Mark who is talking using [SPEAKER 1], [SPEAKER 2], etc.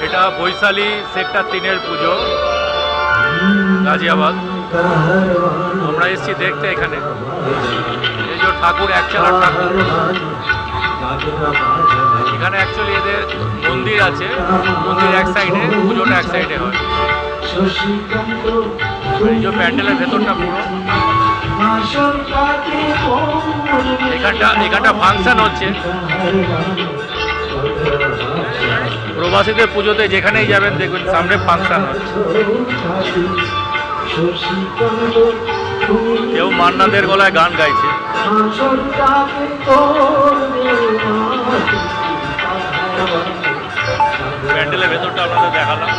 [SPEAKER 1] এটা বৈশালী সেক্টর 3-এর পুজো, গাজিয়াবাদ। আমরা এসেছি দেখতে এখানে। এই যে ঠাকুর, একচালা ঠাকুর। এখানে অ্যাকচুয়ালি এদের মন্দির আছে, মন্দির এক সাইডে, পুজোটা এক সাইডে হয়। এই যে প্যান্ডেলের ভেতরটা পুরো, এখানটা ফাংশন হচ্ছে। প্রবাসীদের পুজোতে যেখানেই যাবেন দেখবেন সামনে ফাংশন হচ্ছে। কেউ মান্নাদের গলায় গান গাইছে। প্যান্ডেলের ভেতরটা আপনাদের দেখালাম।